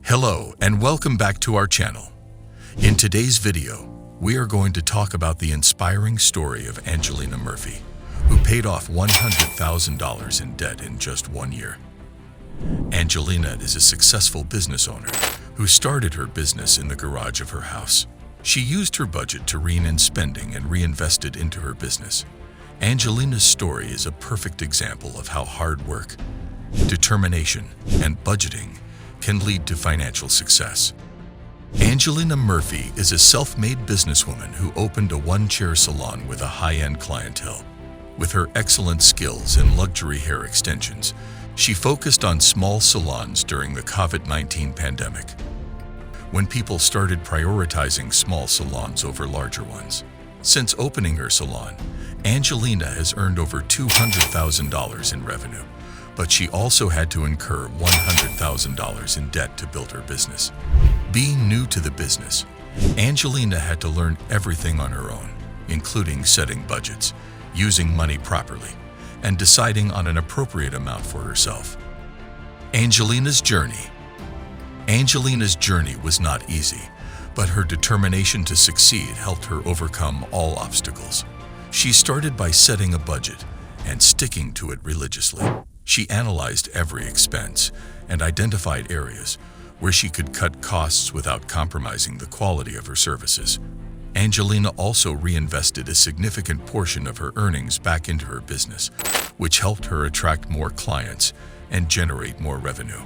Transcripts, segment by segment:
Hello and welcome back to our channel. In today's video, we are going to talk about the inspiring story of Angelina Murphy, who paid off $100,000 in debt in just 1 year. Angelina is a successful business owner who started her business in the garage of her house. She used her budget to rein in spending and reinvested into her business. Angelina's story is a perfect example of how hard work, determination, and budgeting can lead to financial success. Angelina Murphy is a self-made businesswoman who opened a one-chair salon with a high-end clientele. With her excellent skills in luxury hair extensions, she focused on small salons during the COVID-19 pandemic, when people started prioritizing small salons over larger ones. Since opening her salon, Angelina has earned over $200,000 in revenue, but she also had to incur $100,000 in debt to build her business. Being new to the business, Angelina had to learn everything on her own, including setting budgets, using money properly, and deciding on an appropriate amount for herself. Angelina's journey was not easy, but her determination to succeed helped her overcome all obstacles. She started by setting a budget and sticking to it religiously. She analyzed every expense and identified areas where she could cut costs without compromising the quality of her services. Angelina also reinvested a significant portion of her earnings back into her business, which helped her attract more clients and generate more revenue.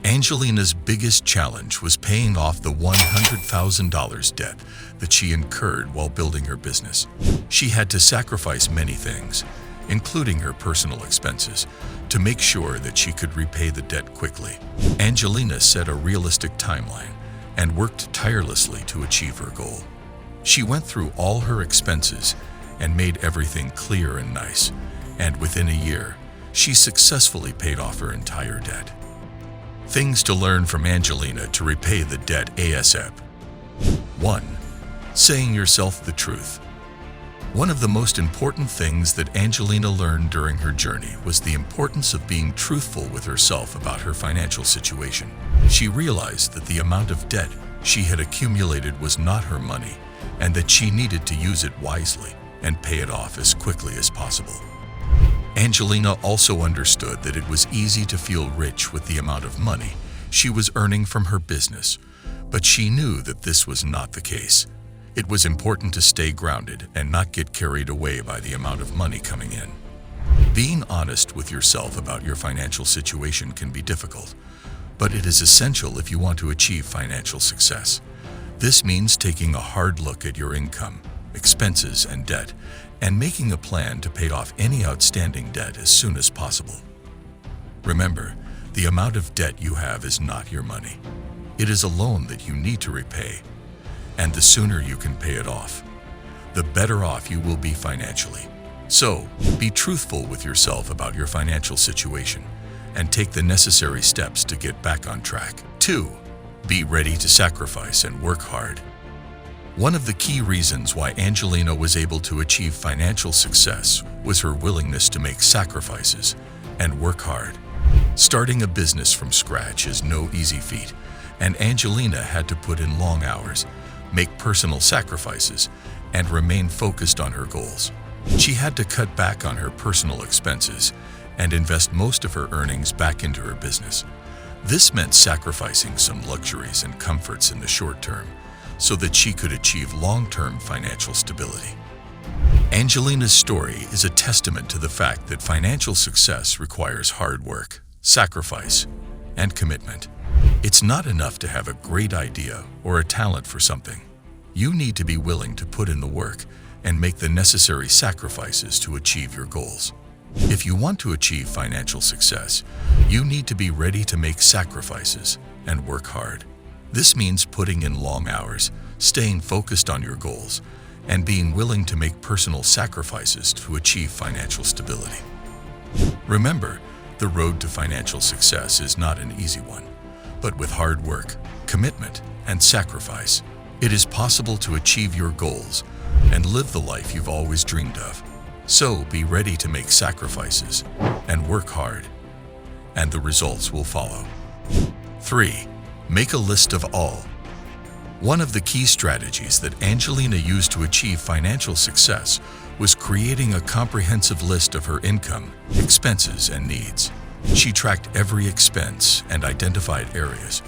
Angelina's biggest challenge was paying off the $100,000 debt that she incurred while building her business. She had to sacrifice many things, including her personal expenses, to make sure that she could repay the debt quickly. Angelina set a realistic timeline and worked tirelessly to achieve her goal. She went through all her expenses and made everything clear and nice, and within a year, she successfully paid off her entire debt. Things to learn from Angelina to repay the debt ASAP. 1. Saying yourself the truth. One of the most important things that Angelina learned during her journey was the importance of being truthful with herself about her financial situation. She realized that the amount of debt she had accumulated was not her money, and that she needed to use it wisely and pay it off as quickly as possible. Angelina also understood that it was easy to feel rich with the amount of money she was earning from her business, but she knew that this was not the case. It was important to stay grounded and not get carried away by the amount of money coming in. Being honest with yourself about your financial situation can be difficult, but it is essential if you want to achieve financial success. This means taking a hard look at your income, expenses, and debt, and making a plan to pay off any outstanding debt as soon as possible. Remember, the amount of debt you have is not your money. It is a loan that you need to repay, and the sooner you can pay it off, the better off you will be financially. So, be truthful with yourself about your financial situation and take the necessary steps to get back on track. 2. Be ready to sacrifice and work hard. One of the key reasons why Angelina was able to achieve financial success was her willingness to make sacrifices and work hard. Starting a business from scratch is no easy feat, and Angelina had to put in long hours, make personal sacrifices, and remain focused on her goals. She had to cut back on her personal expenses and invest most of her earnings back into her business. This meant sacrificing some luxuries and comforts in the short term so that she could achieve long-term financial stability. Angelina's story is a testament to the fact that financial success requires hard work, sacrifice, and commitment. It's not enough to have a great idea or a talent for something. You need to be willing to put in the work and make the necessary sacrifices to achieve your goals. If you want to achieve financial success, you need to be ready to make sacrifices and work hard. This means putting in long hours, staying focused on your goals, and being willing to make personal sacrifices to achieve financial stability. Remember, the road to financial success is not an easy one, but with hard work, commitment, and sacrifice, it is possible to achieve your goals and live the life you've always dreamed of. So be ready to make sacrifices and work hard, and the results will follow. 3. Make a list of all. One of the key strategies that Angelina used to achieve financial success was creating a comprehensive list of her income, expenses, and needs. She tracked every expense and identified areas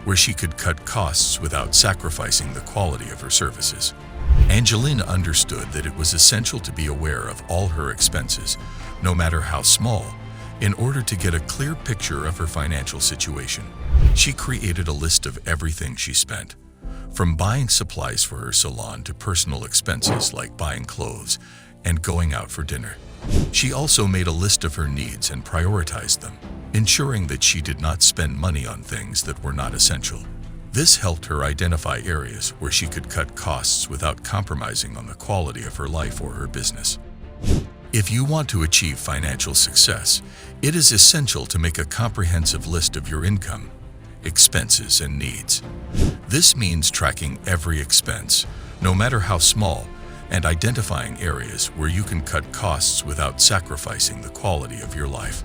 where she could cut costs without sacrificing the quality of her services. Angelina understood that it was essential to be aware of all her expenses, no matter how small, in order to get a clear picture of her financial situation. She created a list of everything she spent, from buying supplies for her salon to personal expenses like buying clothes and going out for dinner. She also made a list of her needs and prioritized them, ensuring that she did not spend money on things that were not essential. This helped her identify areas where she could cut costs without compromising on the quality of her life or her business. If you want to achieve financial success, it is essential to make a comprehensive list of your income, expenses, and needs. This means tracking every expense, no matter how small, and identifying areas where you can cut costs without sacrificing the quality of your life.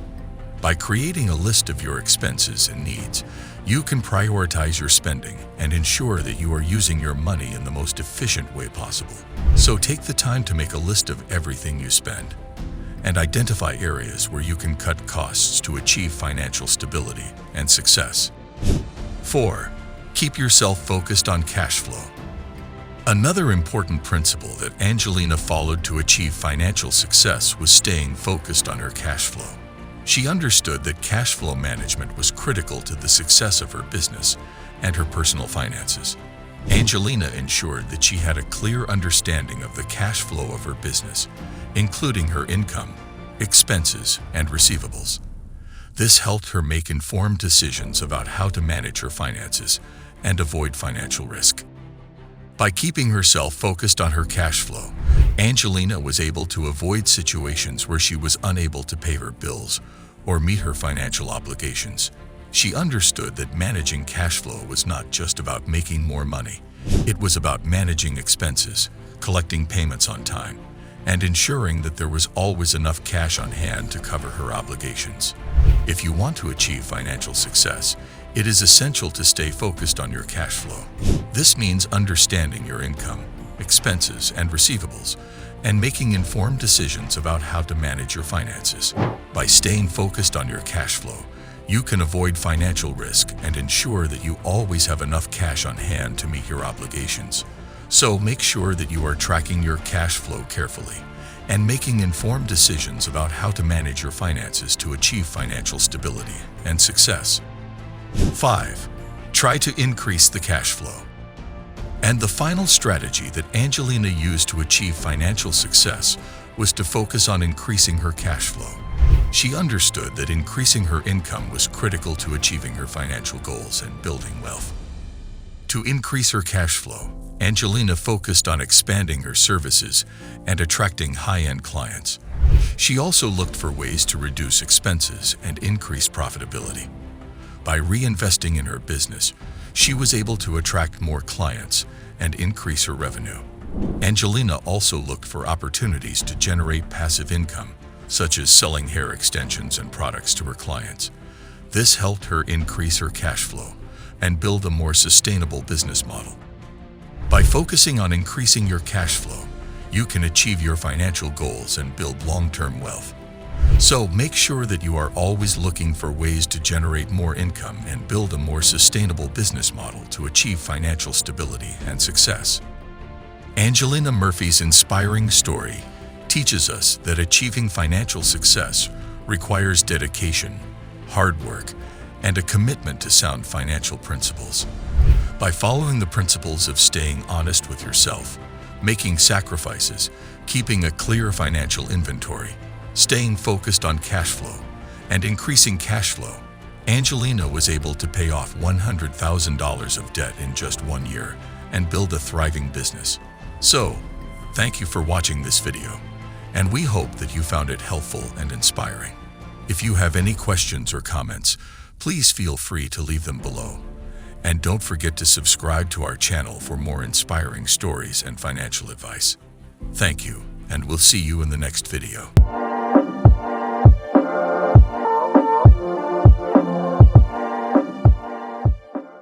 By creating a list of your expenses and needs, you can prioritize your spending and ensure that you are using your money in the most efficient way possible. So take the time to make a list of everything you spend and identify areas where you can cut costs to achieve financial stability and success. 4. Keep yourself focused on cash flow. Another important principle that Angelina followed to achieve financial success was staying focused on her cash flow. She understood that cash flow management was critical to the success of her business and her personal finances. Angelina ensured that she had a clear understanding of the cash flow of her business, including her income, expenses, and receivables. This helped her make informed decisions about how to manage her finances and avoid financial risk. By keeping herself focused on her cash flow, Angelina was able to avoid situations where she was unable to pay her bills or meet her financial obligations. She understood that managing cash flow was not just about making more money. It was about managing expenses, collecting payments on time, and ensuring that there was always enough cash on hand to cover her obligations. If you want to achieve financial success, it is essential to stay focused on your cash flow. This means understanding your income, expenses, and receivables, and making informed decisions about how to manage your finances. By staying focused on your cash flow, you can avoid financial risk and ensure that you always have enough cash on hand to meet your obligations. So make sure that you are tracking your cash flow carefully and making informed decisions about how to manage your finances to achieve financial stability and success. 5. Try to increase the cash flow. And the final strategy that Angelina used to achieve financial success was to focus on increasing her cash flow. She understood that increasing her income was critical to achieving her financial goals and building wealth. To increase her cash flow, Angelina focused on expanding her services and attracting high-end clients. She also looked for ways to reduce expenses and increase profitability. By reinvesting in her business, she was able to attract more clients and increase her revenue. Angelina also looked for opportunities to generate passive income, such as selling hair extensions and products to her clients. This helped her increase her cash flow and build a more sustainable business model. By focusing on increasing your cash flow, you can achieve your financial goals and build long-term wealth. So make sure that you are always looking for ways to generate more income and build a more sustainable business model to achieve financial stability and success. Angelina Murphy's inspiring story teaches us that achieving financial success requires dedication, hard work, and a commitment to sound financial principles. By following the principles of staying honest with yourself, making sacrifices, keeping a clear financial inventory, staying focused on cash flow, and increasing cash flow, Angelina was able to pay off $100,000 of debt in just 1 year and build a thriving business. So, thank you for watching this video, and we hope that you found it helpful and inspiring. If you have any questions or comments, please feel free to leave them below. And don't forget to subscribe to our channel for more inspiring stories and financial advice. Thank you, and we'll see you in the next video.